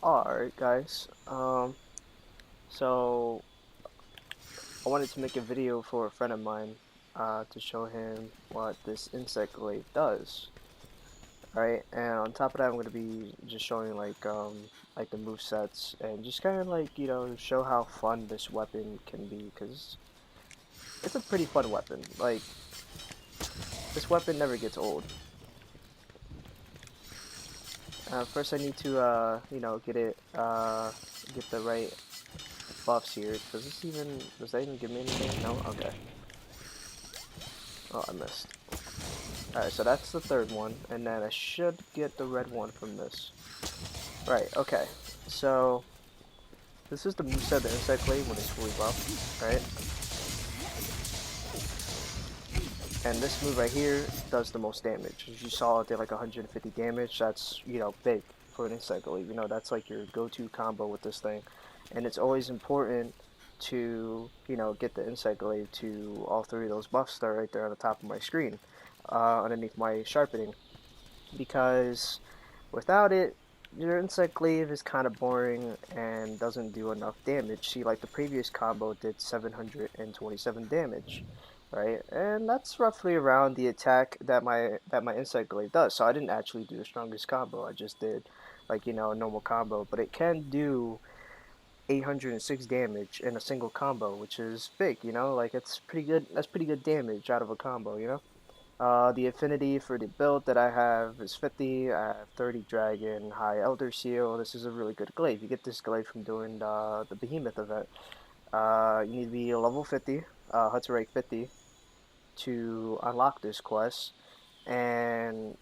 Alright guys, so I wanted to make a video for a friend of mine to show him what this insect glaive does. Right, and on top of that I'm going to be just showing like the move sets and just kind of like, show how fun this weapon can be, because it's a pretty fun weapon. Like, this weapon never gets old. First I need to get the right buffs here. Does that even give me anything? No? Okay. Oh, I missed. Alright, so that's the third one, and then I should get the red one from this. Right, okay. So, this is the moveset of the Insect Glaive when it's fully buffed, right? And this move right here does the most damage. As you saw, it did like 150 damage. That's, big for an Insect Glaive. That's like your go-to combo with this thing. And it's always important to, get the Insect Glaive to all three of those buffs that are right there on the top of my screen, underneath my sharpening. Because without it, your Insect Glaive is kind of boring and doesn't do enough damage. See, like the previous combo did 727 damage, right? And that's roughly around the attack that my Insect Glaive does. So I didn't actually do the strongest combo. I just did like, a normal combo, but it can do 806 damage in a single combo, which is big, like it's pretty good. That's pretty good damage out of a combo. The affinity for the build that I have is 50. I have 30 Dragon, High Elder Seal. This is a really good glaive. You get this glaive from doing the Behemoth event. You need to be level 50, Hudson rank 50, to unlock this quest, and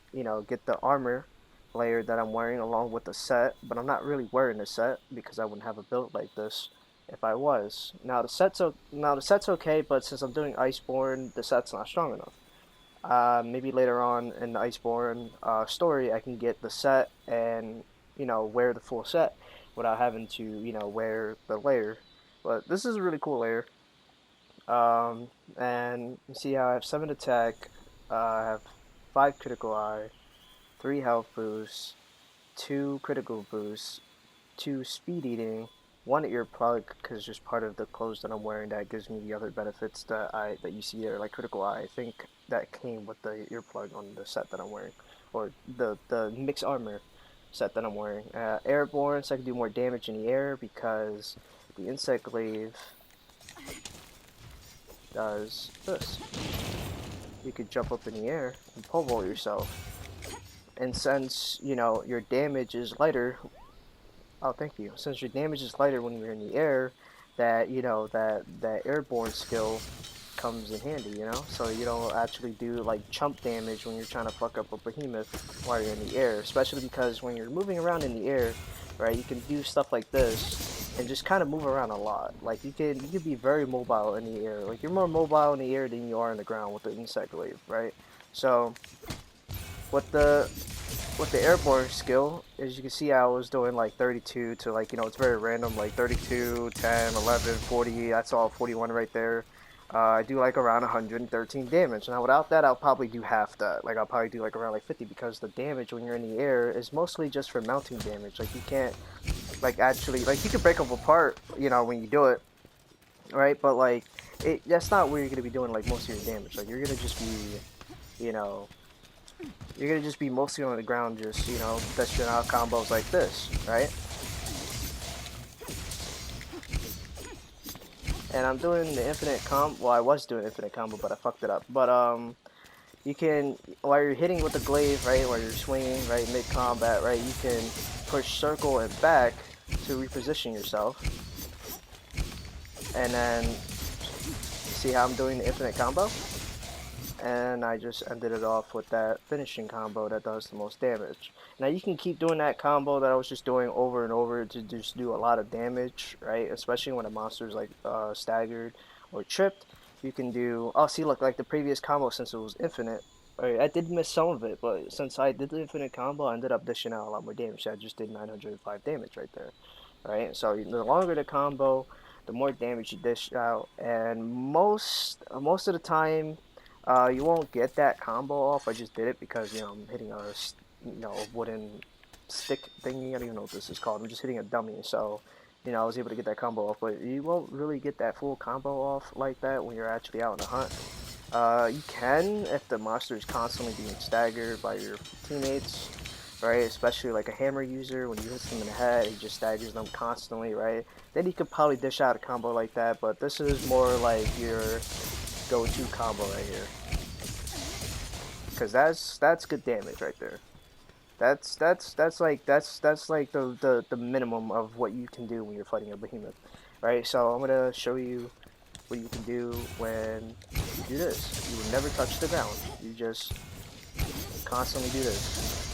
get the armor layer that I'm wearing along with the set. But I'm not really wearing the set because I wouldn't have a build like this if I was. Now the set's okay, but since I'm doing Iceborne, the set's not strong enough. Maybe later on in the Iceborne story, I can get the set and wear the full set without having to wear the layer. But this is a really cool layer. And you see how I have 7 attack, I have 5 critical eye, 3 health boosts, 2 critical boosts, 2 speed eating, 1 earplug because just part of the clothes that I'm wearing that gives me the other benefits that you see there, like critical eye. I think that came with the earplug on the set that I'm wearing, or the mixed armor set that I'm wearing. Airborne, so I can do more damage in the air because the insect glaive does this. You could jump up in the air and pole vault yourself. And since, your damage is lighter, oh, thank you. Since your damage is lighter when you're in the air, that airborne skill comes in handy. So you don't actually do like chump damage when you're trying to fuck up a behemoth while you're in the air. Especially because when you're moving around in the air, right, you can do stuff like this and just kind of move around a lot. Like you could be very mobile in the air. Like you're more mobile in the air than you are on the ground with the insect glaive, right? So with the airborne skill, as you can see, I was doing like 32 to like, it's very random, like 32, 10, 11, 40, that's all 41 right there. I do like around 113 damage. Now without that, I'll probably do half that. Like I'll probably do like around like 50 because the damage when you're in the air is mostly just for mounting damage. Like you can't like actually, like you can break them apart, when you do it, right? But like, that's not where you're going to be doing like most of your damage. Like you're going to just be, you know, you're gonna just be mostly on the ground, just dashing out combos like this, right? And I'm doing the infinite combo. Well, I was doing infinite combo, but I fucked it up. But you can, while you're hitting with the glaive, right, while you're swinging, right, mid combat, right, you can push circle and back to reposition yourself. And then see how I'm doing the infinite combo? And I just ended it off with that finishing combo that does the most damage. Now you can keep doing that combo that I was just doing over and over to just do a lot of damage, right? Especially when a monster is like staggered or tripped. You can do, oh see, look, like the previous combo, since it was infinite, right, I did miss some of it, but since I did the infinite combo, I ended up dishing out a lot more damage. I just did 905 damage right there, right? So the longer the combo, the more damage you dish out, and most of the time you won't get that combo off. I just did it because I'm hitting a wooden stick thingy. I don't even know what this is called. I'm just hitting a dummy, so you know I was able to get that combo off. But you won't really get that full combo off like that when you're actually out on a hunt. You can if the monster is constantly being staggered by your teammates, right? Especially like a hammer user, when you hit them in the head, he just staggers them constantly, right? Then you could probably dish out a combo like that, but this is more like your go-to combo right here, because that's good damage right there. That's like the minimum of what you can do when you're fighting a behemoth, right? So I'm gonna show you what you can do when you do this. You will never touch the ground. You just constantly do this.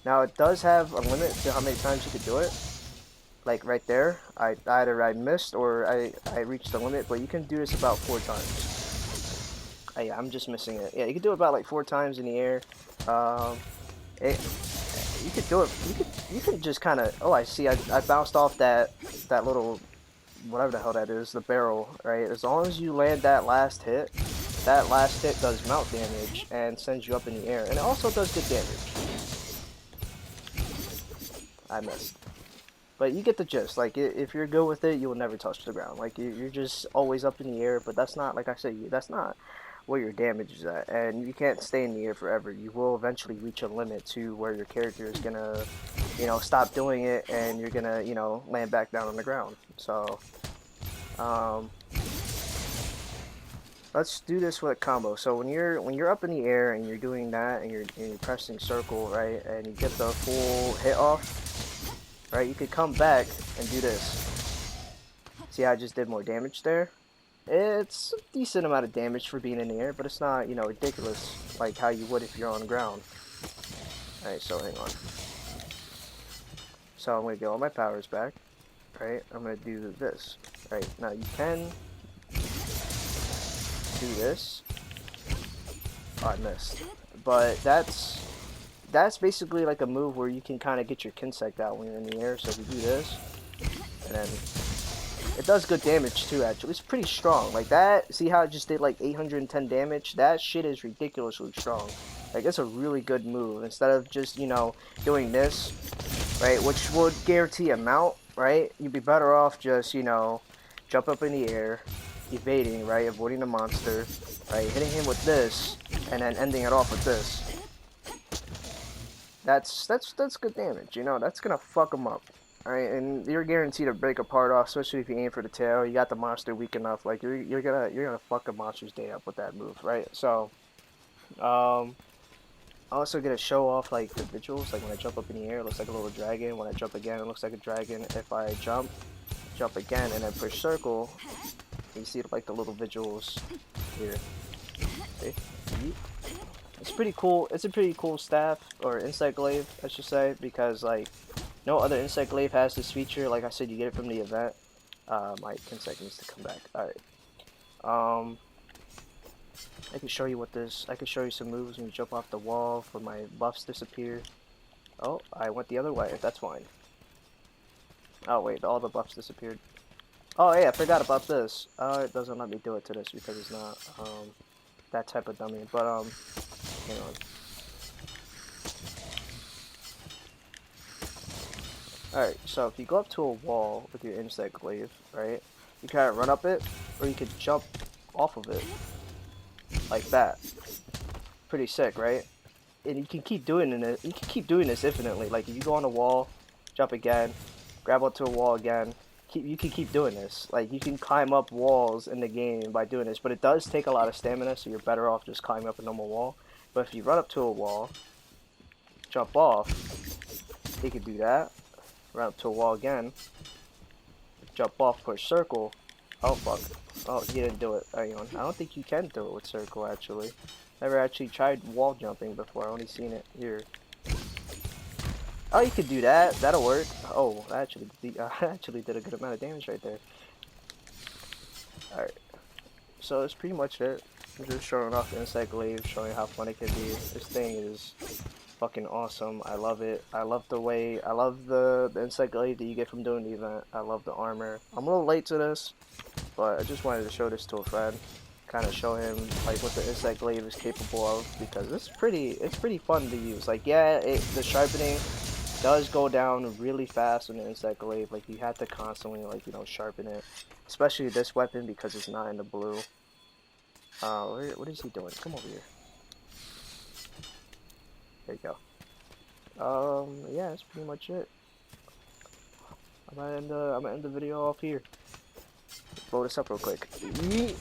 Now it does have a limit to how many times you could do it. Like right there, either I missed or I reached the limit, but you can do this about 4 times. Yeah, I'm just missing it. Yeah, you can do it about like 4 times in the air. Um, it, you could do it. You could just kind of. Oh, I see. I bounced off that little whatever the hell that is, the barrel, right? As long as you land that last hit does mount damage and sends you up in the air, and it also does good damage. I missed. But you get the gist. Like, if you're good with it, you will never touch the ground. Like, you're just always up in the air, but that's not, like I said, that's not where your damage is at. And you can't stay in the air forever. You will eventually reach a limit to where your character is gonna, you know, stop doing it, and you're gonna, you know, land back down on the ground. So, let's do this with a combo. So when you're up in the air and you're doing that, and you're pressing circle, right, and you get the full hit off, right, you could come back and do this. See how I just did more damage there? It's a decent amount of damage for being in the air, but it's not, you know, ridiculous like how you would if you're on the ground. Alright, so hang on. So I'm gonna get all my powers back. Right, I'm gonna do this. Right, now you can do this. Oh, I missed. But that's basically like a move where you can kind of get your Kinsect out when you're in the air. So if you do this, and then it does good damage too, actually. It's pretty strong. Like that, see how it just did like 810 damage? That shit is ridiculously strong. Like, it's a really good move. Instead of just, you know, doing this, right, which would guarantee a mount, right? You'd be better off just, you know, jump up in the air, evading, right, avoiding the monster, right, hitting him with this, and then ending it off with this. That's good damage, you know. That's gonna fuck him up. Alright, and you're guaranteed to break a part off, especially if you aim for the tail. You got the monster weak enough, like you're gonna fuck a monster's day up with that move, right? So, I'm also gonna show off like the visuals. Like when I jump up in the air, it looks like a little dragon. When I jump again, it looks like a dragon. If I jump again, and then push circle, you see like the little visuals here. See? It's pretty cool. It's a pretty cool staff, or insect glaive, I should say, because like no other insect glaive has this feature. Like I said, you get it from the event. My insect needs to come back. Alright. I can show you what this. I can show you some moves when you jump off the wall for my buffs disappear. Oh, I went the other way. That's fine. Oh wait, all the buffs disappeared. Oh yeah, I forgot about this. It doesn't let me do it to this because it's not that type of dummy. But hang on. Alright, so if you go up to a wall with your insect glaive, right, you kind of run up it, or you could jump off of it, like that. Pretty sick, right? And you can keep doing it. You can keep doing this infinitely. Like if you go on a wall, jump again, grab onto a wall again. You can keep doing this. Like you can climb up walls in the game by doing this, but it does take a lot of stamina, so you're better off just climbing up a normal wall. But if you run up to a wall, jump off, you can do that. Run up to a wall again, jump off, push circle. Oh fuck. Oh, you didn't do it. Hang on. I don't think you can do it with circle, actually. Never actually tried wall jumping before. I only seen it here. Oh, you could do that. That'll work. Oh, I actually did a good amount of damage right there. Alright. So that's pretty much it. I'm just showing off the insect glaive, showing how fun it can be. This thing is fucking awesome. I love it. I love the insect glaive that you get from doing the event. I love the armor. I'm a little late to this, but I just wanted to show this to a friend. Kind of show him like what the insect glaive is capable of, because it's pretty fun to use. Like, yeah, the sharpening does go down really fast on the insect glaive. Like you have to constantly like sharpen it, especially this weapon because it's not in the blue. What is he doing? Come over here. There you go. Yeah, that's pretty much it. I'm gonna end the video off here. Blow this up real quick. Yeet.